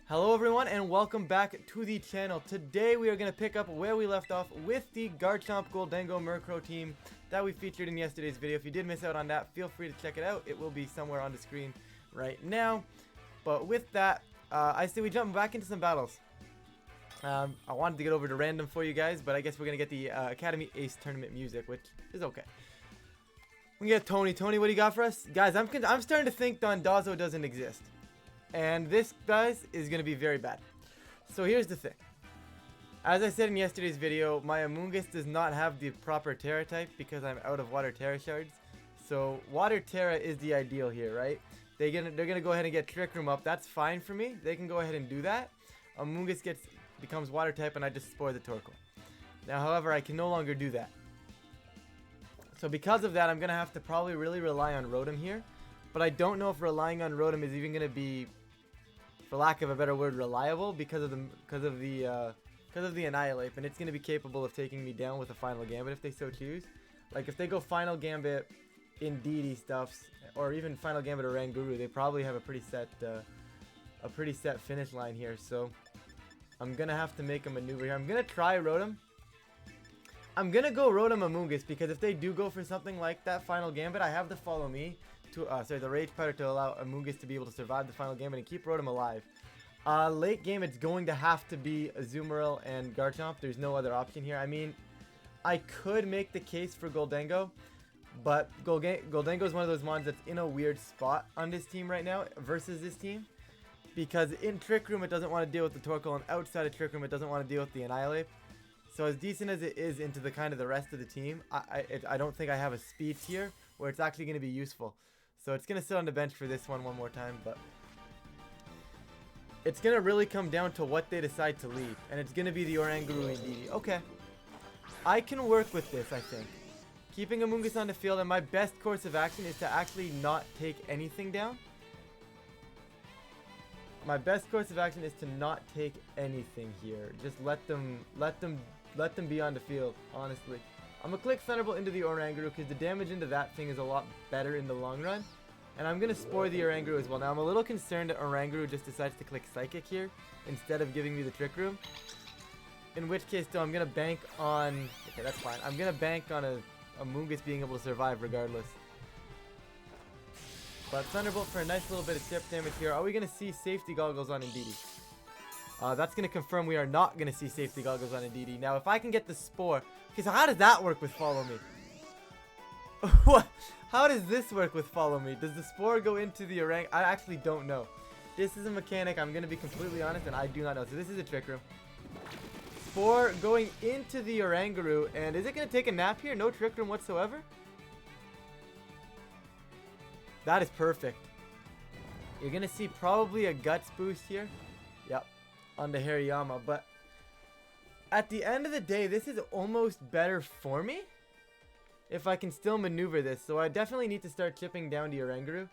Hello everyone and welcome back to the channel. Today we are going to pick up where we left off with the Garchomp Gholdengo Murkrow team that we featured in yesterday's video. If you did miss out on that, feel free to check it out. It will be somewhere on the screen right now. But with that, I say we jump back into some battles. I wanted to get over to random for you guys, but I guess we're going to get the Academy Ace Tournament music, which is okay. We get Tony. Tony, what do you got for us? Guys, I'm starting to think Dondozo doesn't exist. And this, guys, is going to be very bad. So here's the thing. As I said in yesterday's video, my Amoonguss does not have the proper Terra type because I'm out of Water Terra shards. So Water Terra is the ideal here, right? They're gonna go ahead and get Trick Room up. That's fine for me. They can go ahead and do that. Amoonguss becomes Water type and I just Spore the Torkoal. Now, however, I can no longer do that. So because of that, I'm going to have to probably really rely on Rotom here. But I don't know if relying on Rotom is even going to be, for lack of a better word, reliable because of the Annihilate, and it's going to be capable of taking me down with a Final Gambit if they so choose. Like if they go Final Gambit in DD stuffs, or even Final Gambit or Ranguru, they probably have a pretty set finish line here. So I'm going to have to make a maneuver here. I'm going to try Rotom. I'm going to go Rotom Amoonguss because if they do go for something like that Final Gambit, I have the Follow Me. The Rage Powder to allow Amoonguss to be able to survive the Final Gambit and keep Rotom alive. Late game, it's going to have to be Azumarill and Garchomp. There's no other option here. I mean, I could make the case for Gholdengo, but Gholdengo is one of those mons that's in a weird spot on this team right now versus this team. Because in Trick Room, it doesn't want to deal with the Torkoal, and outside of Trick Room, it doesn't want to deal with the Annihilate. So as decent as it is into the kind of the rest of the team, I don't think I have a speed tier where it's actually going to be useful. So it's going to sit on the bench for this one more time, but it's going to really come down to what they decide to leave. And it's going to be the Oranguru and DD. Okay. I can work with this, I think. Keeping Amoonguss on the field, and my best course of action is to actually not take anything down. My best course of action is to not take anything here. Just let them be on the field, honestly. I'm going to click Thunderbolt into the Oranguru because the damage into that thing is a lot better in the long run. And I'm going to Spore the Oranguru as well. Now, I'm a little concerned that Oranguru just decides to click Psychic here instead of giving me the Trick Room. In which case, though, I'm going to bank on... Okay, that's fine. I'm going to bank on a Amoonguss being able to survive regardless. But Thunderbolt for a nice little bit of chip damage here. Are we going to see Safety Goggles on Indeedee? That's going to confirm we are not going to see Safety Goggles on Indeedee. Now, if I can get the Spore... Okay, so how does that work with Follow Me? What? How does this work with Follow Me? Does the Spore go into the Orang... I actually don't know. This is a mechanic, I'm going to be completely honest, and I do not know. So this is a Trick Room. Spore going into the Oranguru, and is it going to take a nap here? No Trick Room whatsoever? That is perfect. You're going to see probably a Guts boost here. Yep. On the Hariyama, but at the end of the day, this is almost better for me if I can still maneuver this. So I definitely need to start chipping down the Oranguru.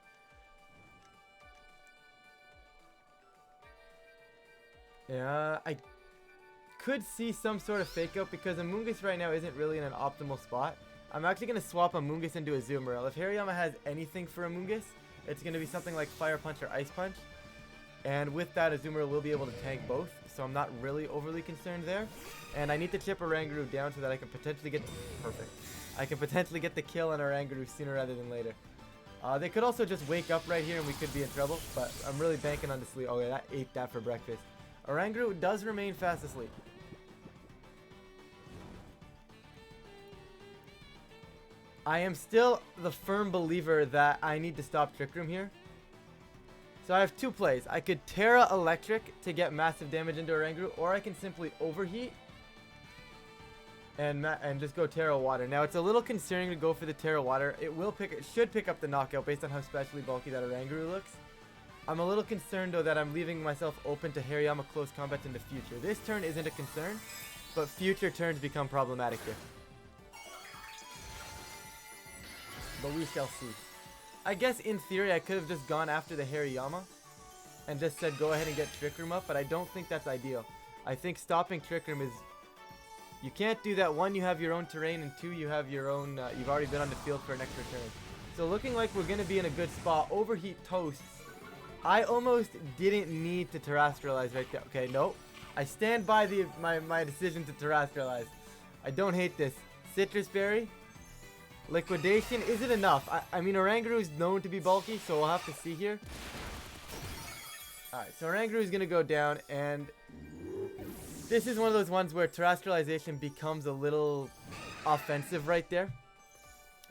Yeah, I could see some sort of fake out because Amoonguss right now isn't really in an optimal spot. I'm actually going to swap Amoonguss into Azumarill. If Hariyama has anything for Amoonguss, it's going to be something like Fire Punch or Ice Punch. And with that, Azumarill will be able to tank both, so I'm not really overly concerned there. And I need to chip Oranguru down so that I can potentially get... Perfect. I can potentially get the kill on Oranguru sooner rather than later. They could also just wake up right here and we could be in trouble, but I'm really banking on the sleep. Oh yeah, that ate that for breakfast. Oranguru does remain fast asleep. I am still the firm believer that I need to stop Trick Room here. So I have two plays. I could Terra Electric to get massive damage into Oranguru, or I can simply Overheat and just go Terra Water. Now it's a little concerning to go for the Terra Water. It should pick up the knockout based on how specially bulky that Oranguru looks. I'm a little concerned though that I'm leaving myself open to Hariyama close combats in the future. This turn isn't a concern, but future turns become problematic here. But we shall see. I guess in theory I could have just gone after the Hariyama and just said go ahead and get Trick Room up, but I don't think that's ideal. I think stopping Trick Room is... You can't do that. One, you have your own terrain, and two, you have your own... you've already been on the field for an extra turn. So looking like we're going to be in a good spot. Overheat toasts I almost didn't need to terrestrialize right there. Okay, nope. I stand by my decision to terrestrialize. I don't hate this. Citrus Berry. Liquidation. Is it enough? I mean, Oranguru is known to be bulky, so we'll have to see here. Alright, so Oranguru is going to go down, and this is one of those ones where terrestrialization becomes a little offensive right there.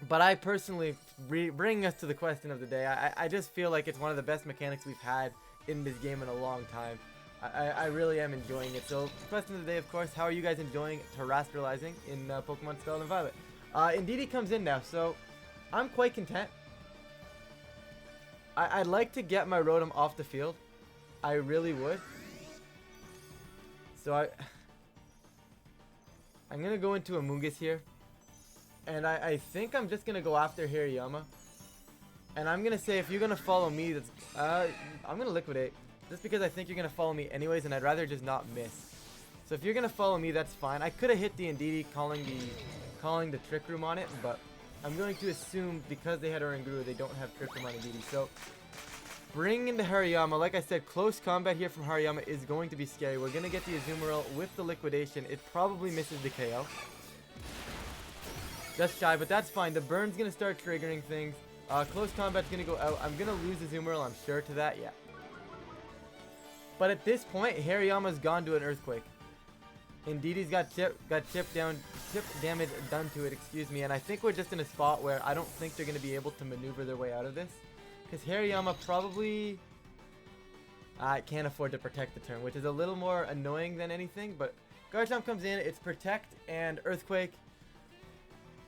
But I personally, bringing us to the question of the day, I just feel like it's one of the best mechanics we've had in this game in a long time. I really am enjoying it. So, question of the day, of course, how are you guys enjoying terrestrializing in Pokemon Scarlet and Violet? Indeedee comes in now, so I'm quite content. I'd like to get my Rotom off the field. I really would. So I'm going to go into Amoonguss here. And I think I'm just going to go after Hariyama. And I'm going to say if you're going to follow me, that's I'm going to liquidate. Just because I think you're going to follow me anyways, and I'd rather just not miss. So if you're going to follow me, that's fine. I could have hit the Indeedee calling the Trick Room on it, but I'm going to assume because they had Oranguru, they don't have Trick Room on Indeedee. So bring in the Hariyama. Like I said, close combat here from Hariyama is going to be scary. We're going to get the Azumarill with the liquidation. It probably misses the KO. Just shy, but that's fine. The burn's going to start triggering things. Close combat's going to go out. I'm going to lose Azumarill, I'm sure to that, yeah. But at this point, Hariyama's gone to an Earthquake. Indeedee's got chip damage done to it, excuse me. And I think we're just in a spot where I don't think they're going to be able to maneuver their way out of this. Because Hariyama probably can't afford to protect the turn, which is a little more annoying than anything. But Garchomp comes in, it's Protect and Earthquake.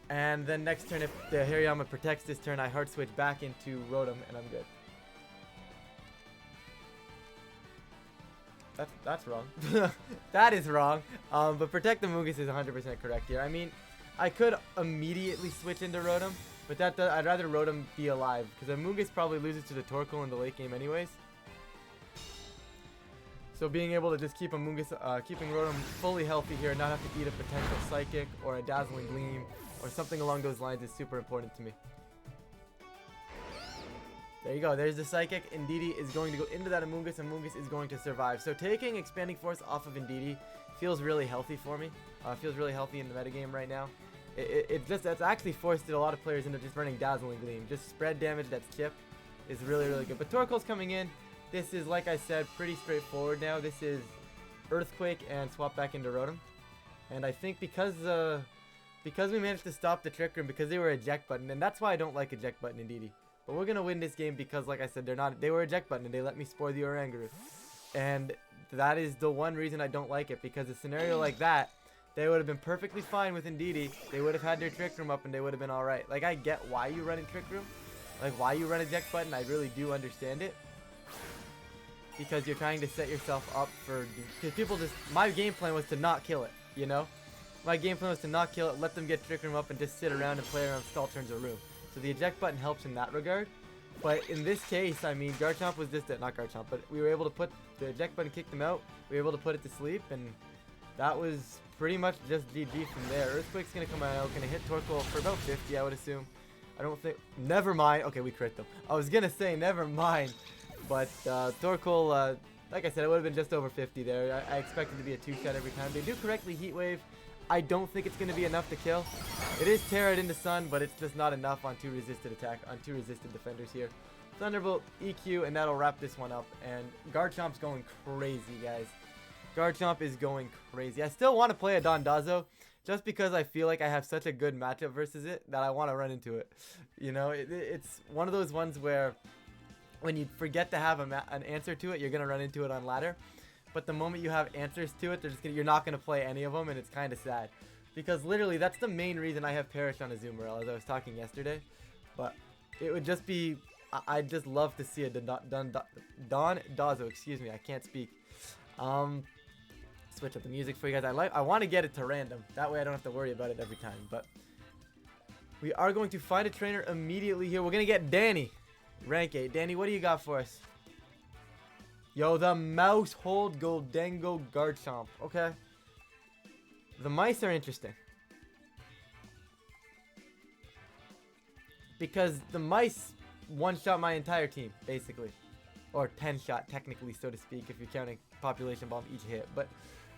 And then next turn, if the Hariyama protects this turn, I hard switch back into Rotom, and I'm good. That's wrong. That is wrong. But Protect the Amoonguss is 100% correct here. I mean, I could immediately switch into Rotom, but I'd rather Rotom be alive, because Amoonguss probably loses to the Torkoal in the late game anyways. So being able to just keep Amoonguss, keeping Rotom fully healthy here, and not have to eat a potential Psychic or a Dazzling Gleam or something along those lines is super important to me. There you go. There's the Psychic. Indeedee is going to go into that Amoonguss. Amoonguss is going to survive. So taking Expanding Force off of Indeedee feels really healthy for me. Feels really healthy in the metagame right now. That's actually forced a lot of players into just running Dazzling Gleam. Just spread damage that's chip is really, really good. But Torkoal's coming in. This is, like I said, pretty straightforward now. This is Earthquake and swap back into Rotom. And I think because we managed to stop the Trick Room, because they were eject button, and that's why I don't like eject button Indeedee. But we're going to win this game because, like I said, they were eject button and they let me spoil the Oranguru. And that is the one reason I don't like it, because a scenario like that, they would have been perfectly fine with Indeedee. They would have had their Trick Room up and they would have been alright. Like, I get why you run in Trick Room. Like, why you run eject button, I really do understand it. Because you're trying to set yourself up for... Because people just... My game plan was to not kill it, you know? My game plan was to not kill it, let them get Trick Room up and just sit around and play around stall turns or room. So the eject button helps in that regard. But in this case, I mean, Garchomp was just... Not Garchomp, but we were able to put... The eject button kicked him out. We were able to put it to sleep, and that was pretty much just GG from there. Earthquake's going to come out, going to hit Torkoal for about 50, I would assume. I don't think... Never mind. Okay, we crit them. I was going to say, never mind. But Torkoal, like I said, it would have been just over 50 there. I expected to be a 2-shot every time. They do correctly Heat Wave. I don't think it's going to be enough to kill. It is Terra into Sun, but it's just not enough on 2 resisted attack, on 2 resisted defenders here. Thunderbolt, EQ, and that'll wrap this one up. And Garchomp's going crazy, guys. Garchomp is going crazy. I still want to play a Dondozo, just because I feel like I have such a good matchup versus it that I want to run into it. You know, it's one of those ones where when you forget to have an answer to it, you're going to run into it on ladder. But the moment you have answers to it, you're not going to play any of them, and it's kind of sad. Because literally, that's the main reason I have Perish on Azumarill, as I was talking yesterday. But it would just be... I'd just love to see a Dondozo, excuse me, I can't speak. Switch up the music for you guys. I want to get it to random. That way I don't have to worry about it every time. But we are going to find a trainer immediately here. We're going to get Danny. Rank 8. Danny, what do you got for us? Yo, the Mousehold Gholdengo Garchomp. Okay. The mice are interesting. Because the mice one-shot my entire team, basically. or 10 shot technically, so to speak, if you're counting population bomb each hit. But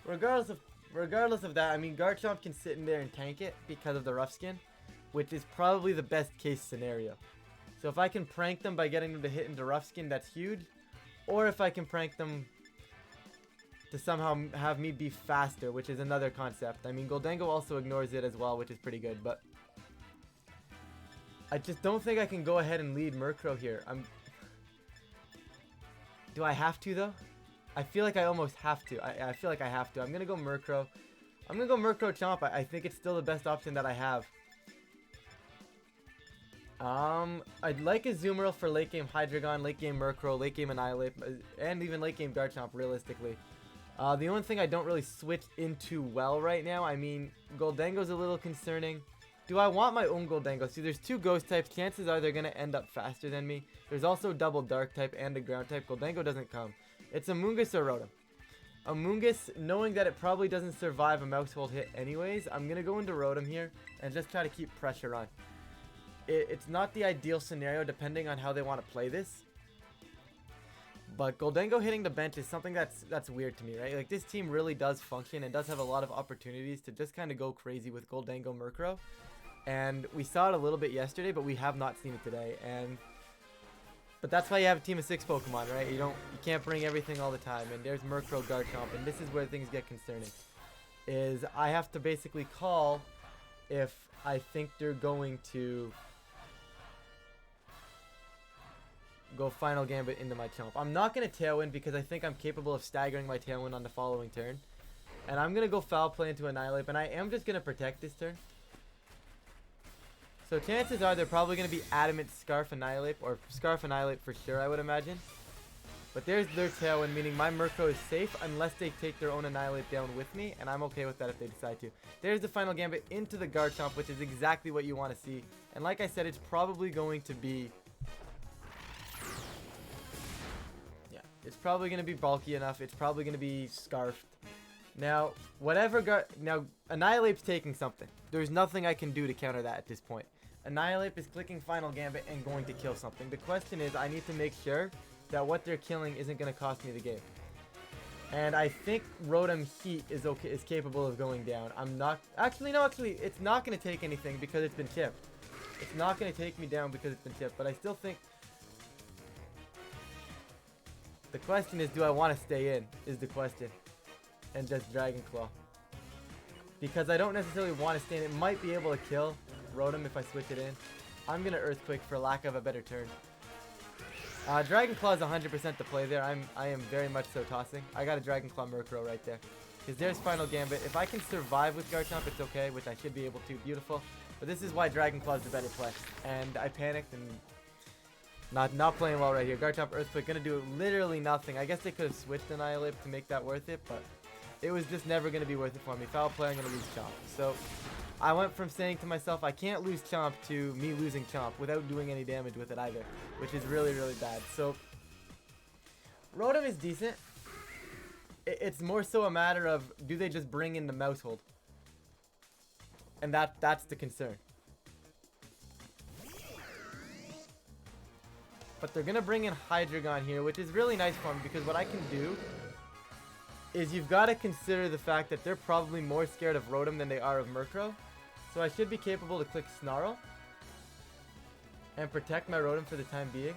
regardless of that, I mean, Garchomp can sit in there and tank it because of the rough skin, which is probably the best case scenario. So if I can prank them by getting them to hit into rough skin, that's huge. Or if I can prank them to somehow have me be faster, which is another concept. I mean, Gholdengo also ignores it as well, which is pretty good, but I just don't think I can go ahead and lead Murkrow here. Do I have to, though? I feel like I almost have to. I feel like I have to. I'm going to go Murkrow. I'm going to go Murkrow Chomp. I think it's still the best option that I have. I'd like a Azumarill for late game Hydreigon, late game Murkrow, late game Annihilate, and even late game Garchomp, realistically. The only thing I don't really switch into well right now, I mean, Gholdengo's a little concerning. Do I want my own Gholdengo? See, there's two ghost types. Chances are they're going to end up faster than me. There's also double dark type and a ground type. Gholdengo doesn't come. It's Amoonguss or Rotom. Amoonguss, knowing that it probably doesn't survive a mouse hold hit anyways, I'm going to go into Rotom here and just try to keep pressure on. It's not the ideal scenario depending on how they want to play this. But Gholdengo hitting the bench is something that's weird to me, right? Like, this team really does function and does have a lot of opportunities to just kind of go crazy with Gholdengo Murkrow. And we saw it a little bit yesterday, but we have not seen it today. But that's why you have a team of 6 Pokemon, right? You can't bring everything all the time. And there's Murkrow, Garchomp, and this is where things get concerning. Is I have to basically call if I think they're going to go Final Gambit into my Chomp. I'm not going to Tailwind because I think I'm capable of staggering my Tailwind on the following turn. And I'm going to go Foul Play into Annihilate, and I am just going to protect this turn. So chances are they're probably going to be adamant Scarf Annihilate, or Scarf Annihilate for sure, I would imagine. But there's their Tailwind, meaning my Murkrow is safe unless they take their own Annihilate down with me, and I'm okay with that if they decide to. There's the Final Gambit into the Garchomp, which is exactly what you want to see. And like I said, it's probably going to be... yeah, it's probably going to be bulky enough. It's probably going to be Scarfed. Now, now, Annihilate's taking something. There's nothing I can do to counter that at this point. Annihilate is clicking Final Gambit and going to kill something. The question is, I need to make sure that what they're killing isn't going to cost me the game. And I think rotom-heat is capable of going down. I'm not... actually, no, it's not going to take anything because it's been chipped. It's not going to take me down because it's been chipped, but I still think... the question is, do I want to stay in, is the question. And just Dragon Claw. Because I don't necessarily want to stay in. It might be able to kill Rotom if I switch it in. I'm going to Earthquake for lack of a better turn. Dragon Claw is 100% the play there. I am very much so tossing. I got a Dragon Claw Murkrow right there. Because there's Final Gambit. If I can survive with Garchomp, it's okay, which I should be able to. Beautiful. But this is why Dragon Claw is the better play. And I panicked and not playing well right here. Garchomp Earthquake going to do literally nothing. I guess they could have switched Annihilate to make that worth it, but it was just never going to be worth it for me. Foul Play, I'm going to lose Chomp. So I went from saying to myself, I can't lose Chomp, to me losing Chomp without doing any damage with it either, which is really, really bad. So Rotom is decent. It's more so a matter of, do they just bring in the mouse hold? And that's the concern. But they're going to bring in Hydreigon here, which is really nice for me, because what I can do is you've got to consider the fact that they're probably more scared of Rotom than they are of Murkrow. So I should be capable to click Snarl and protect my Rotom for the time being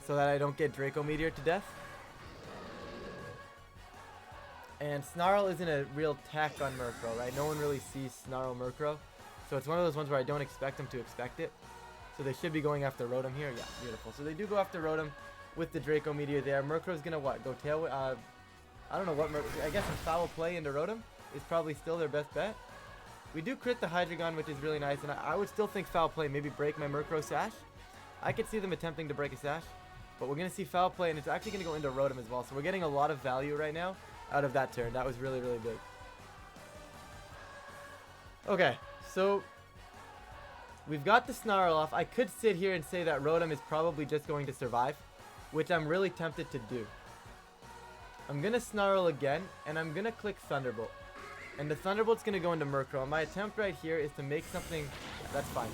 so that I don't get Draco Meteor to death. And Snarl isn't a real tech on Murkrow, right? No one really sees Snarl Murkrow. So it's one of those ones where I don't expect them to expect it. So they should be going after Rotom here. Yeah, beautiful. So they do go after Rotom with the Draco Meteor there. Murkrow's going to what? Go Tail... I don't know what I guess a Foul Play into Rotom is probably still their best bet. We do crit the Hydreigon, which is really nice, and I would still think Foul Play, maybe break my Murkrow Sash. I could see them attempting to break a Sash, but we're going to see Foul Play, and it's actually going to go into Rotom as well, so we're getting a lot of value right now out of that turn. That was really, really big. Okay, so we've got the Snarl off. I could sit here and say that Rotom is probably just going to survive, which I'm really tempted to do. I'm going to Snarl again, and I'm going to click Thunderbolt. And the Thunderbolt's going to go into Murkrow. And my attempt right here is to make something... yeah, that's fine.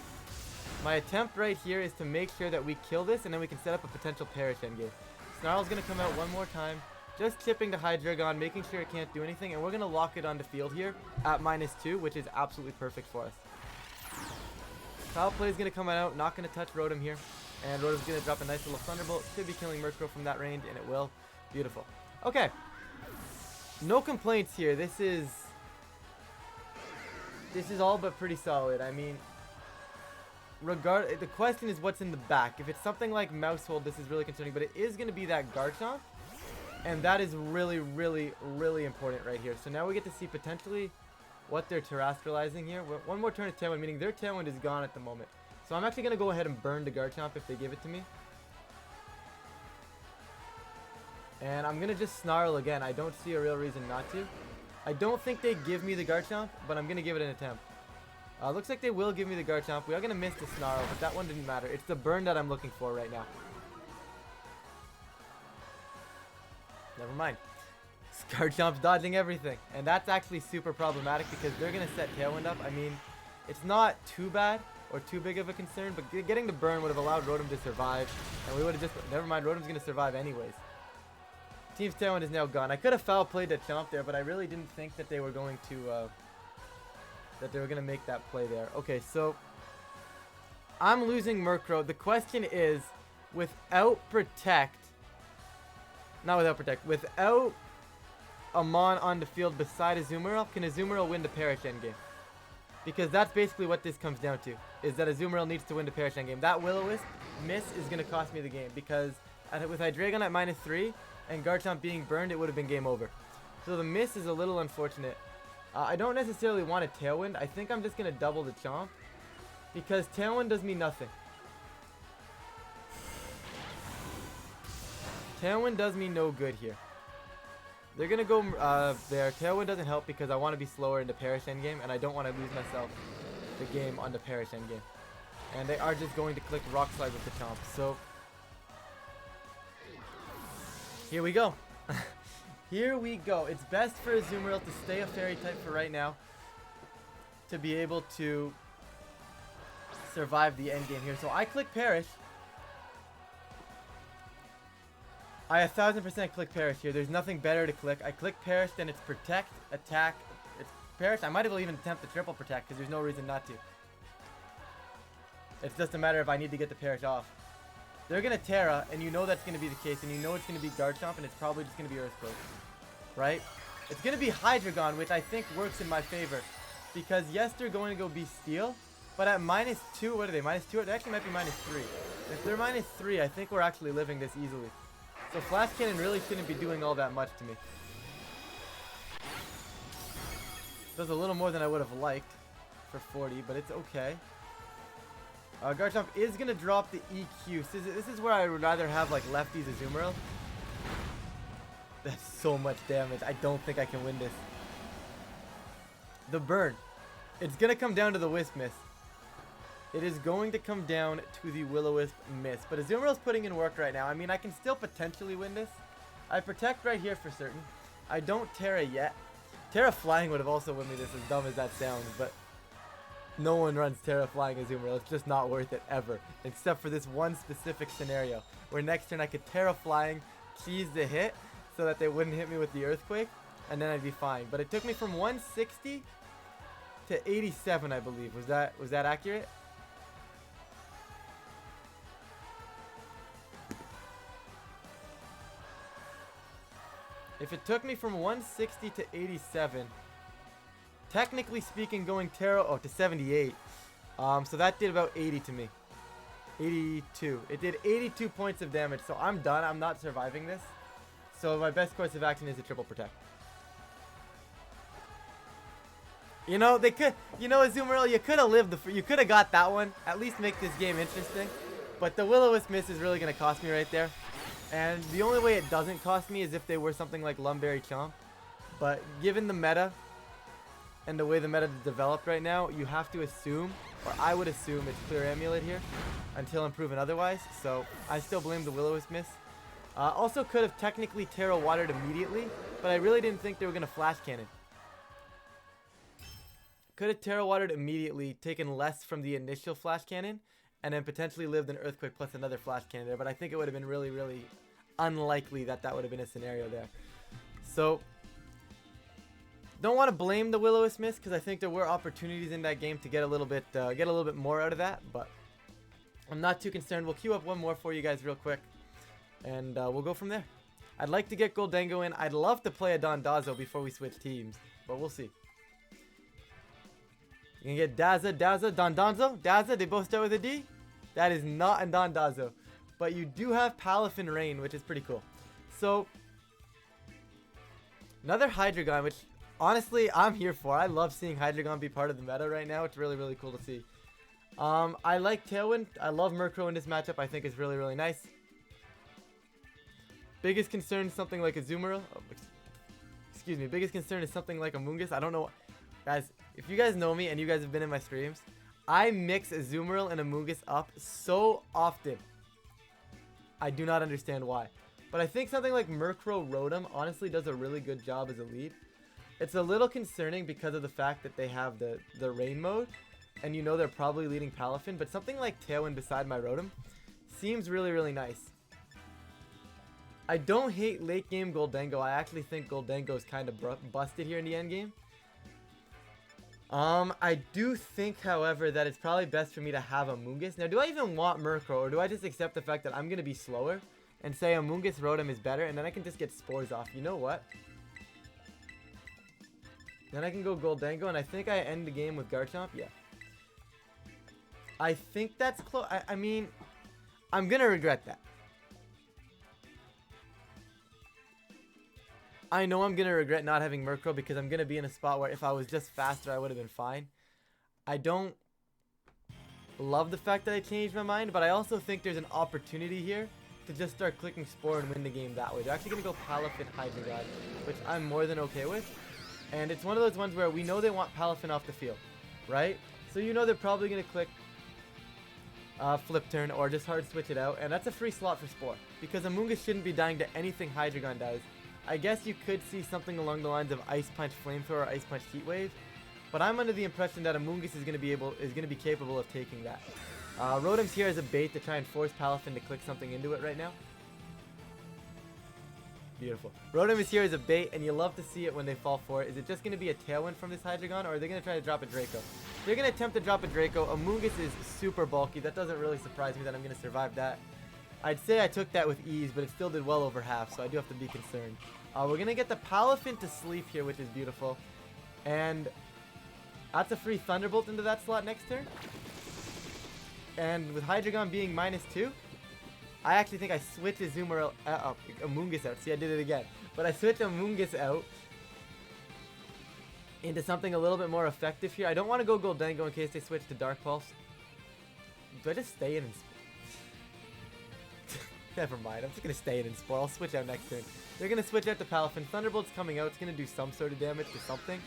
My attempt right here is to make sure that we kill this, and then we can set up a potential Perish endgame. Snarl's going to come out one more time. Just chipping the Hydreigon, making sure it can't do anything. And we're going to lock it onto field here at -2, which is absolutely perfect for us. Foul Play is going to come out, not going to touch Rotom here. And Rotom's going to drop a nice little Thunderbolt. Should be killing Murkrow from that range, and it will. Beautiful. Okay. No complaints here. This is all but pretty solid. I mean, the question is what's in the back. If it's something like Mousehold, this is really concerning, but it is going to be that Garchomp, and that is really, really, really important right here. So now we get to see potentially what they're terrestrializing here. One more turn of Tailwind, meaning their Tailwind is gone at the moment. So I'm actually going to go ahead and burn the Garchomp if they give it to me. And I'm going to just Snarl again. I don't see a real reason not to. I don't think they give me the Garchomp, but I'm going to give it an attempt. Looks like they will give me the Garchomp. We are going to miss the Snarl, but that one didn't matter. It's the burn that I'm looking for right now. Never mind. Garchomp's dodging everything. And that's actually super problematic because they're going to set Tailwind up. I mean, it's not too bad or too big of a concern, but getting the burn would have allowed Rotom to survive. And we would have just... Never mind, Rotom's going to survive anyways. Team's Tailwind is now gone. I could have foul played that Chomp there, but I really didn't think that they were going to... that they were going to make that play there. Okay, so... I'm losing Murkrow. The question is, without Protect... Not without Protect. Without Amon on the field beside Azumarill, can Azumarill win the Perish endgame? Because that's basically what this comes down to, is that Azumarill needs to win the Perish endgame. That Will-O-Wisp miss is going to cost me the game, because with Hydreigon at -3 and Garchomp being burned, it would have been game over. So the miss is a little unfortunate. I don't necessarily want a Tailwind. I think I'm just going to double the Chomp, because Tailwind does me nothing. Tailwind does me no good here. They're going to go there. Tailwind doesn't help because I want to be slower in the Perish endgame, and I don't want to lose myself the game on the Perish endgame. And they are just going to click Rock Slide with the Chomp. So, here we go. Here we go. It's best for Azumarill to stay a Fairy type for right now, to be able to survive the endgame here. So I click Perish. I 1000% click Perish here. There's nothing better to click. I click Perish, then it's Protect, Attack. It's Perish. I might as well even attempt the triple Protect because there's no reason not to. It's just a matter of I need to get the Perish off. They're going to Terra, and you know that's going to be the case, and you know it's going to be Garchomp, and it's probably just going to be Earthquake. Right? It's going to be Hydreigon, which I think works in my favor. Because yes, they're going to go be Steel, but at -2, what are they? -2? They actually might be -3. If they're -3, I think we're actually living this easily. So Flash Cannon really shouldn't be doing all that much to me. Does a little more than I would have liked for 40, but it's okay. Garchomp is going to drop the EQ. This is where I would rather have like lefties Azumarill. That's so much damage. I don't think I can win this. The burn. It's going to come down to the Wisp miss. It is going to come down to the Will-O-Wisp miss. But Azumarill's putting in work right now. I mean, I can still potentially win this. I Protect right here for certain. I don't Terra yet. Terra Flying would have also won me this, as dumb as that sounds. But no one runs Terra Flying Azumarill. It's just not worth it ever. Except for this one specific scenario. Where next turn I could Terra Flying, cheese the hit, so that they wouldn't hit me with the Earthquake. And then I'd be fine. But it took me from 160 to 87, I believe. Was that accurate? If it took me from 160 to 87, technically speaking, going Terra to 78. So that did about 80 to me. 82. It did 82 points of damage. So I'm done. I'm not surviving this. So my best course of action is a triple Protect. You know, they could. You know, Azumarill, you could have lived you could have got that one. At least make this game interesting. But the Will-O-Wisp miss is really gonna cost me right there. And the only way it doesn't cost me is if they were something like Lumberry Chomp. But given the meta and the way the meta is developed right now, you have to assume, or I would assume, it's Clear Amulet here until I'm proven otherwise. So I still blame the Will-O-Wisp miss. Also could have technically Terra Watered immediately, but I really didn't think they were going to Flash Cannon. Could have Terra Watered immediately, taken less from the initial Flash Cannon, and then potentially lived an Earthquake plus another Flash Cannon there. But I think it would have been really, really... unlikely that that would have been a scenario there. So, don't want to blame the Will-O-Wisp miss because I think there were opportunities in that game to get a little bit more out of that, but I'm not too concerned. We'll queue up one more for you guys real quick, and we'll go from there. I'd like to get Gholdengo in. I'd love to play a Dondozo before we switch teams, but we'll see. You can get Daza, Dondozo, Daza, they both start with a D. That is not a Dondozo, but you do have Palafin Rain, which is pretty cool. So, another Hydreigon, which honestly I'm here for. I love seeing Hydreigon be part of the meta right now. It's really, really cool to see. I like Tailwind. I love Murkrow in this matchup. I think it's really, really nice. Biggest concern is something like a Azumarill. Oh, excuse me. Biggest concern is something like a Amoonguss. I don't know. Guys, if you guys know me and you guys have been in my streams, I mix a Azumarill and a Amoonguss up so often. I do not understand why. But I think something like Murkrow Rotom honestly does a really good job as a lead. It's a little concerning because of the fact that they have the rain mode. And you know they're probably leading Palafin. But something like Tailwind beside my Rotom seems really, really nice. I don't hate late game Gholdengo. I actually think Gholdengo is kind of busted here in the end game. I do think, however, that it's probably best for me to have a Amoonguss. Now, do I even want Murkrow, or do I just accept the fact that I'm going to be slower and say Amoonguss Rotom is better, and then I can just get spores off? You know what? Then I can go Gholdengo, and I think I end the game with Garchomp. Yeah. I think that's close. I mean, I'm going to regret that. I know I'm going to regret not having Murkrow because I'm going to be in a spot where if I was just faster, I would have been fine. I don't love the fact that I changed my mind, but I also think there's an opportunity here to just start clicking Spore and win the game that way. They're actually going to go Palafin Hydreigon, which I'm more than okay with. And it's one of those ones where we know they want Palafin off the field, right? So you know they're probably going to click Flip Turn or just hard switch it out. And that's a free slot for Spore because Amoonguss shouldn't be dying to anything Hydreigon does. I guess you could see something along the lines of Ice Punch Flamethrower or Ice Punch Heat Wave, but I'm under the impression that Amoonguss is going to be capable of taking that. Rotom's here as a bait to try and force Palafin to click something into it right now. Beautiful. Rotom is here as a bait, and you love to see it when they fall for it. Is it just going to be a Tailwind from this Hydreigon, or are they going to try to drop a Draco? They're going to attempt to drop a Draco. Amoonguss is super bulky. That doesn't really surprise me that I'm going to survive that. I'd say I took that with ease, but it still did well over half, so I do have to be concerned. We're going to get the Palafin to sleep here, which is beautiful. And that's a free Thunderbolt into that slot next turn. And with Hydreigon being -2, I actually think I switched Azumarill Amoonguss out. See, I did it again. But I switched Amoonguss out into something a little bit more effective here. I don't want to go Gholdengo in case they switch to Dark Pulse. Do I just stay in and never mind, I'm just going to stay in Spore. I'll switch out next turn. They're going to switch out to Palafin. Thunderbolt's coming out. It's going to do some sort of damage to something.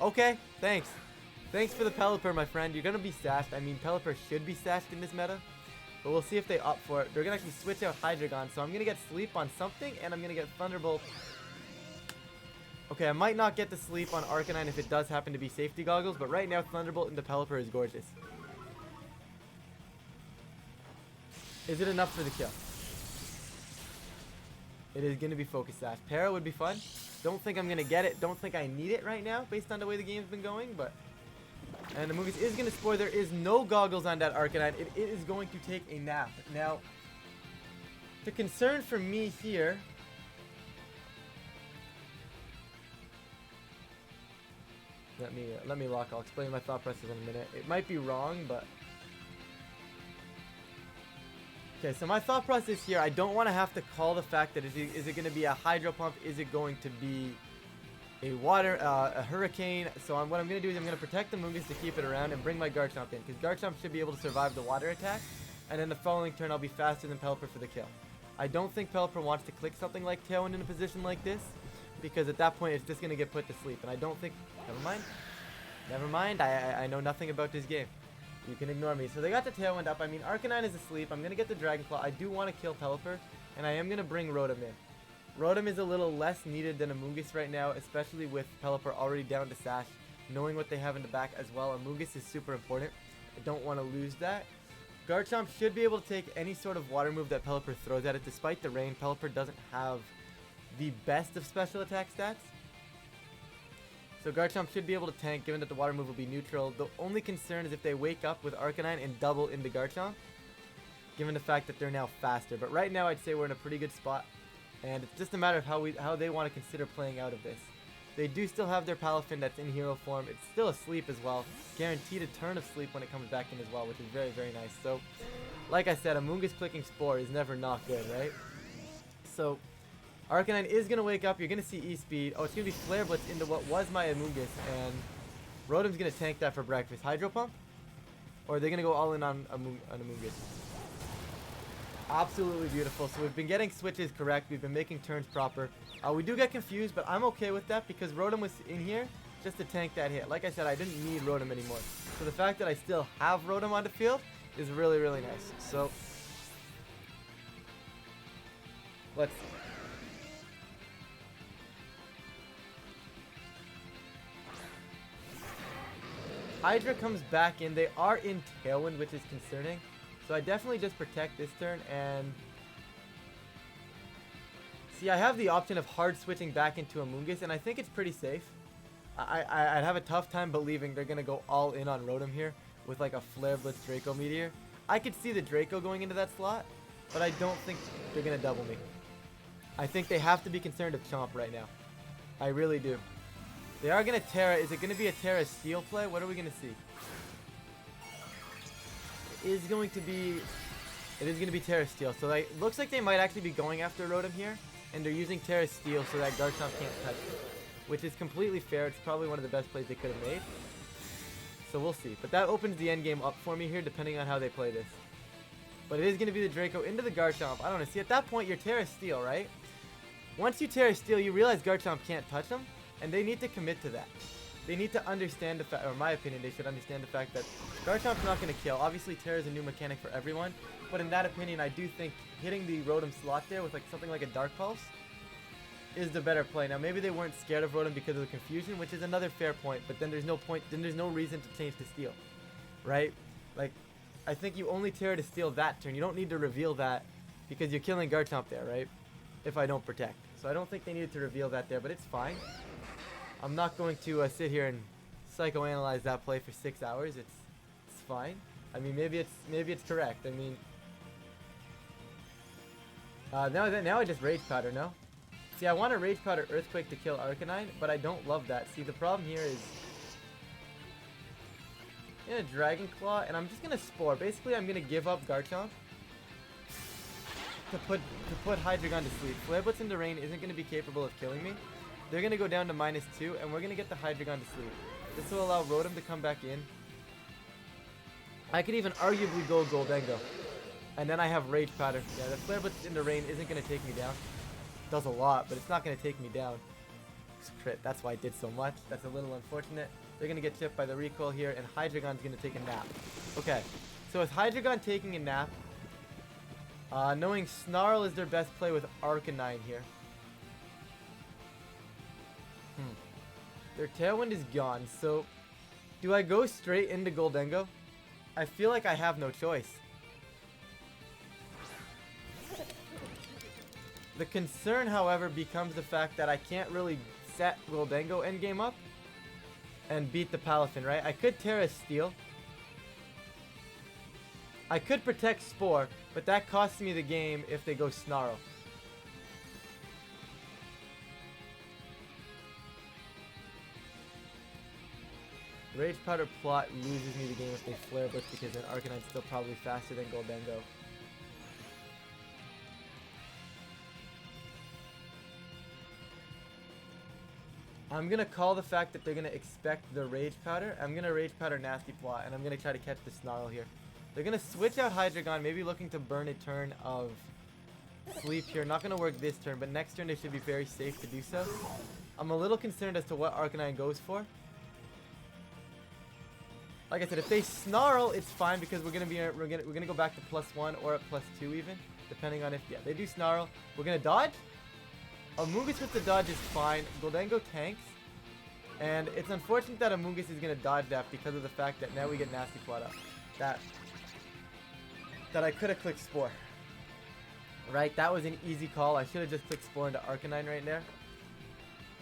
Okay, thanks. Thanks for the Pelipper, my friend. You're going to be stashed. I mean, Pelipper should be stashed in this meta. But we'll see if they opt for it. They're going to actually switch out Hydreigon. So I'm going to get Sleep on something, and I'm going to get Thunderbolt. Okay, I might not get the Sleep on Arcanine if it does happen to be Safety Goggles. But right now, Thunderbolt into Pelipper is gorgeous. Is it enough for the kill? It is going to be Focus Sash. Para would be fun. Don't think I'm going to get it. Don't think I need it right now based on the way the game's been going. But and the Amoonguss is going to Spore. There is no goggles on that Arcanine. It is going to take a nap. Now, the concern for me here... Let me lock. I'll explain my thought process in a minute. It might be wrong, but... Okay, so my thought process here, I don't want to have to call the fact that is it going to be a Hydro Pump? Is it going to be a Hurricane? So what I'm going to do is I'm going to protect the Amoonguss to keep it around and bring my Garchomp in. Because Garchomp should be able to survive the water attack. And then the following turn, I'll be faster than Pelipper for the kill. I don't think Pelipper wants to click something like Tailwind in a position like this. Because at that point, it's just going to get put to sleep. And I don't think... Never mind. Never mind. I know nothing about this game. You can ignore me. So they got the Tailwind up. I mean, Arcanine is asleep. I'm going to get the Dragon Claw. I do want to kill Pelipper. And I am going to bring Rotom in. Rotom is a little less needed than Amoonguss right now. Especially with Pelipper already down to Sash. Knowing what they have in the back as well. Amoonguss is super important. I don't want to lose that. Garchomp should be able to take any sort of water move that Pelipper throws at it. Despite the rain, Pelipper doesn't have the best of special attack stats. So Garchomp should be able to tank, given that the water move will be neutral. The only concern is if they wake up with Arcanine and double into Garchomp, given the fact that they're now faster. But right now, I'd say we're in a pretty good spot, and it's just a matter of how they want to consider playing out of this. They do still have their Palafin that's in hero form. It's still asleep as well. Guaranteed a turn of sleep when it comes back in as well, which is very, very nice. So, like I said, Amoonguss clicking Spore is never not good, right? So, Arcanine is going to wake up. You're going to see E-Speed. Oh, it's going to be Flare Blitz into what was my Amoonguss. And Rotom's going to tank that for breakfast. Hydro Pump? Or are they going to go all in on Amoonguss? Absolutely beautiful. So we've been getting switches correct. We've been making turns proper. We do get confused, but I'm okay with that because Rotom was in here just to tank that hit. Like I said, I didn't need Rotom anymore. So the fact that I still have Rotom on the field is really, really nice. So let's see. Hydra comes back in. They are in Tailwind, which is concerning. So I definitely just protect this turn and... See, I have the option of hard switching back into Amoonguss, and I think it's pretty safe. I'd have a tough time believing they're going to go all in on Rotom here with like a Flare Blitz Draco Meteor. I could see the Draco going into that slot, but I don't think they're going to double me. I think they have to be concerned of Chomp right now. I really do. They are going to Terra. Is it going to be a Terra Steel play? What are we going to see? It is going to be Terra Steel. So it looks like they might actually be going after Rotom here. And they're using Terra Steel so that Garchomp can't touch it. Which is completely fair. It's probably one of the best plays they could have made. So we'll see. But that opens the end game up for me here, depending on how they play this. But it is going to be the Draco into the Garchomp. I don't know. See, at that point, you're Terra Steel, right? Once you Terra Steel, you realize Garchomp can't touch them. And they need to commit to that. They need to understand the fact, or in my opinion, they should understand the fact that Garchomp's not going to kill. Obviously, Terra is a new mechanic for everyone. But in that opinion, I do think hitting the Rotom slot there with like something like a Dark Pulse is the better play. Now, maybe they weren't scared of Rotom because of the confusion, which is another fair point. But then there's no point, then there's no reason to change to Steel, right? Like, I think you only Terra to Steel that turn. You don't need to reveal that because you're killing Garchomp there, right? If I don't protect. So I don't think they needed to reveal that there, but it's fine. I'm not going to sit here and psychoanalyze that play for 6 hours. It's fine. I mean, maybe it's correct. I mean, now I just Rage Powder, no? See, I want to Rage Powder Earthquake to kill Arcanine, but I don't love that. See, the problem here is in a Dragon Claw, and I'm just gonna Spore. Basically, I'm gonna give up Garchomp to put Hydreigon to sleep. Flare Blitz into Rain isn't gonna be capable of killing me. They're going to go down to -2, and we're going to get the Hydreigon to sleep. This will allow Rotom to come back in. I could even arguably go Gholdengo. And then I have Rage Powder. Yeah, the Flare Blitz into Rain isn't going to take me down. It does a lot, but it's not going to take me down. It's crit. That's why it did so much. That's a little unfortunate. They're going to get chipped by the recoil here, and Hydreigon's going to take a nap. Okay, so with Hydreigon taking a nap, knowing Snarl is their best play with Arcanine here. Their Tailwind is gone, so do I go straight into Gholdengo? I feel like I have no choice. The concern, however, becomes the fact that I can't really set Gholdengo endgame up and beat the Palafin, right? I could Terra Steel. I could protect Spore, but that costs me the game if they go Snarl. Rage Powder plot loses me the game if they Flare Blitz because then Arcanine's still probably faster than Gholdengo. I'm going to call the fact that they're going to expect the Rage Powder. I'm going to Rage Powder Nasty Plot, and I'm going to try to catch the Snarl here. They're going to switch out Hydreigon, maybe looking to burn a turn of Sleep here. Not going to work this turn, but next turn they should be very safe to do so. I'm a little concerned as to what Arcanine goes for. Like I said, if they Snarl, it's fine because we're gonna go back to +1 or at +2 even, depending on if they do Snarl. We're gonna dodge. Amoonguss with the dodge is fine. Gholdengo tanks, and it's unfortunate that Amoonguss is gonna dodge that because of the fact that now we get Nasty Plot up. that I could have clicked Spore. Right, that was an easy call. I should have just clicked Spore into Arcanine right there.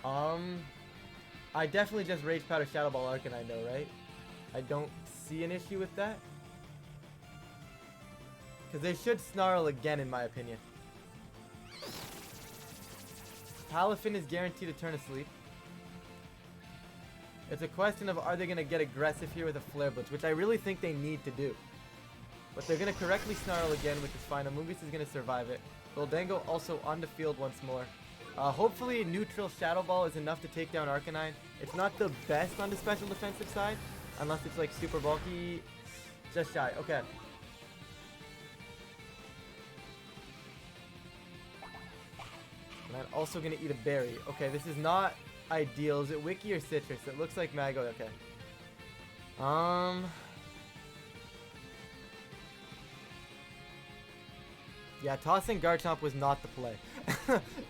I definitely just Rage Powder Shadow Ball Arcanine though, right? I don't see an issue with that. Because they should Snarl again, in my opinion. Palafin is guaranteed to turn asleep. It's a question of, are they going to get aggressive here with a Flare Blitz, which I really think they need to do. But they're going to correctly Snarl again, which is fine. Amoonguss is going to survive it. Gholdengo also on the field once more. Hopefully neutral Shadow Ball is enough to take down Arcanine. It's not the best on the special defensive side, unless it's like super bulky. Just shy. Okay. And I'm also going to eat a berry. Okay, this is not ideal. Is it Wiki or Citrus? It looks like Mango. Okay. Yeah, tossing Garchomp was not the play.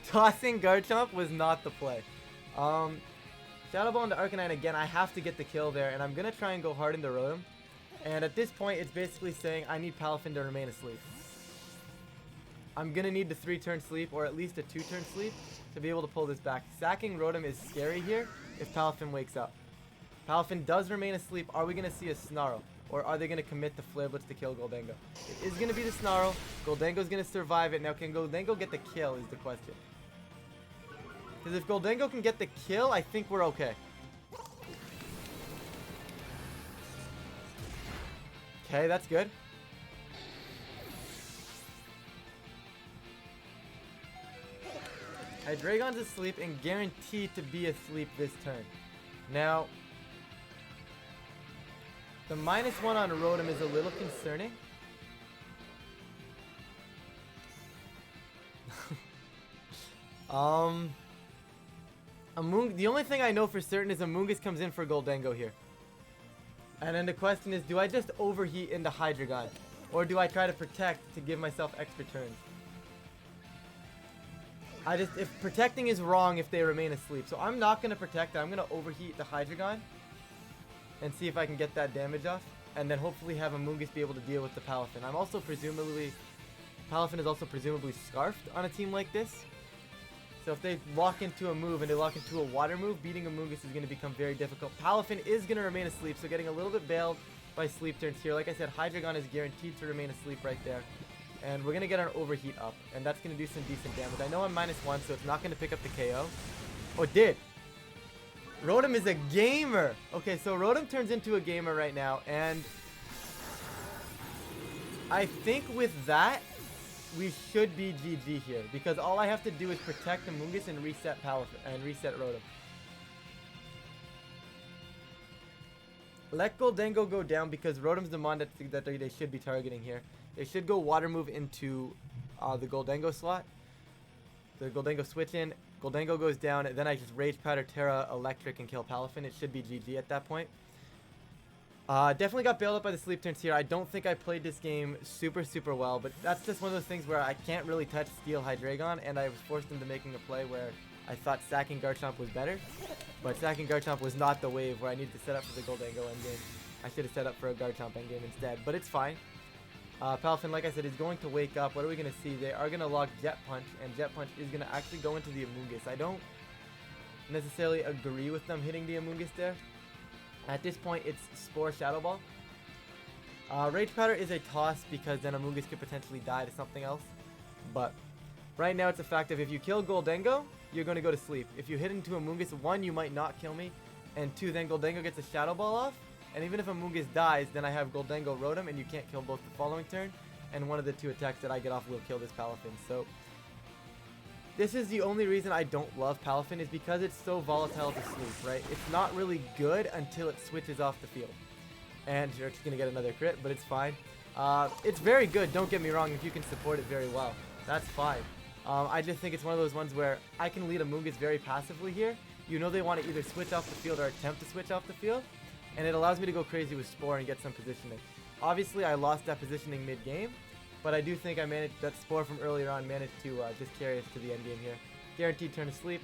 Tossing Garchomp was not the play. Shadow Ball into Arcanine again. I have to get the kill there, and I'm going to try and go hard into Rotom. And at this point, it's basically saying I need Palafin to remain asleep. I'm going to need the 3-turn sleep, or at least a 2-turn sleep, to be able to pull this back. Sacking Rotom is scary here if Palafin wakes up. Palafin does remain asleep. Are we going to see a Snarl? Or are they going to commit the Flare Blitz to kill Gholdengo? It is going to be the Snarl. Gholdengo's going to survive it. Now, can Gholdengo get the kill is the question. Because if Gholdengo can get the kill, I think we're okay. Okay, that's good. Hydreigon's asleep and guaranteed to be asleep this turn. Now, the -1 on Rotom is a little concerning. The only thing I know for certain is Amoonguss comes in for Gholdengo here. And then the question is, do I just overheat into Hydreigon? Or do I try to protect to give myself extra turns? If protecting is wrong if they remain asleep. So I'm not going to protect it. I'm going to overheat the Hydreigon. And see if I can get that damage off. And then hopefully have Amoonguss be able to deal with the Palafin. Palafin is also presumably Scarfed on a team like this. So if they lock into a move and they lock into a water move, beating Amoonguss is going to become very difficult. Palafin is going to remain asleep, so getting a little bit bailed by sleep turns here. Like I said, Hydreigon is guaranteed to remain asleep right there. And we're going to get our overheat up, and that's going to do some decent damage. I know I'm -1, so it's not going to pick up the KO. Oh, it did. Rotom is a gamer. Okay, so Rotom turns into a gamer right now, and I think with that, we should be GG here, because all I have to do is protect Amoonguss and reset Palafin and reset Rotom. Let Gholdengo go down because Rotom's the mon that they should be targeting here. They should go water move into the Gholdengo slot. The Gholdengo switch in. Gholdengo goes down, and then I just Rage Powder, Terra, Electric, and kill Palafin. It should be GG at that point. Definitely got bailed up by the sleep turns here. I don't think I played this game super well, but that's just one of those things where I can't really touch Steel Hydreigon, and I was forced into making a play where I thought sacking Garchomp was better, but sacking Garchomp was not the wave where I needed to set up for the Gholdengo endgame. I should have set up for a Garchomp endgame instead, but it's fine. Palafin, like I said, is going to wake up. What are we going to see? They are going to lock Jet Punch, and Jet Punch is going to actually go into the Amoonguss. I don't necessarily agree with them hitting the Amoonguss there. At this point, it's Spore Shadow Ball. Rage Powder is a toss because then Amoonguss could potentially die to something else. But right now, it's a fact of if you kill Gholdengo, you're going to go to sleep. If you hit into Amoonguss, 1, you might not kill me, and 2, then Gholdengo gets a Shadow Ball off. And even if Amoonguss dies, then I have Gholdengo Rotom, and you can't kill both the following turn. And one of the 2 attacks that I get off will kill this Palafin. So this is the only reason I don't love Palafin, is because it's so volatile to sleep, right? It's not really good until it switches off the field. And you're just going to get another crit, but it's fine. It's very good, don't get me wrong, if you can support it very well. That's fine. I just think it's one of those ones where I can lead Amoonguss very passively here. You know they want to either switch off the field or attempt to switch off the field. And it allows me to go crazy with Spore and get some positioning. Obviously, I lost that positioning mid-game, but I do think I managed, that Spore from earlier on managed to just carry us to the end game here. Guaranteed turn to sleep.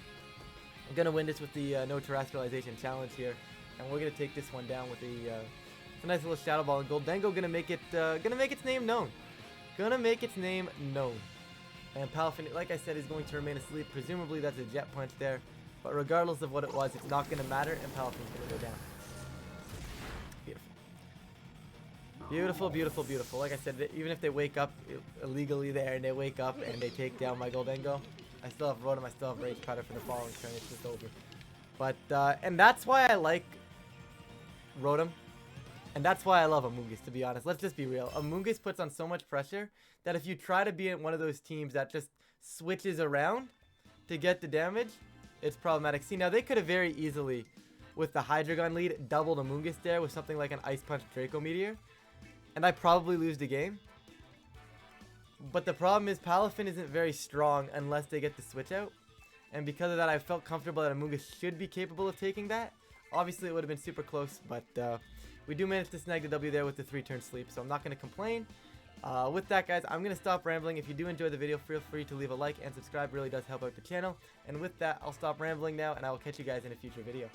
I'm going to win this with the no terrestrialization challenge here, and we're going to take this one down with a nice little Shadow Ball. And Gholdengo going to make its name known. gonna make its name known. And Palafin, like I said, is going to remain asleep. Presumably that's a jet punch there. But regardless of what it was, it's not gonna matter, and Palafin's gonna go down. Beautiful. Beautiful, beautiful, beautiful. Like I said, even if they wake up illegally there and they wake up and they take down my Gholdengo, I still have Rotom, I still have Rage Powder for the following turn. It's just over. But, and that's why I like Rotom. And that's why I love Amoonguss, to be honest. Let's just be real. Amoonguss puts on so much pressure that if you try to be in one of those teams that just switches around to get the damage, it's problematic. See, now they could have very easily, with the Hydreigon lead, doubled Amoonguss there with something like an Ice Punch Draco Meteor. And I probably lose the game. But the problem is Palafin isn't very strong unless they get the switch out. And because of that, I felt comfortable that Amoonguss should be capable of taking that. Obviously, it would have been super close, but we do manage to snag the W there with the 3-turn sleep, so I'm not going to complain. With that, guys, I'm going to stop rambling. If you do enjoy the video, feel free to leave a like and subscribe. It really does help out the channel. And with that, I'll stop rambling now, and I will catch you guys in a future video.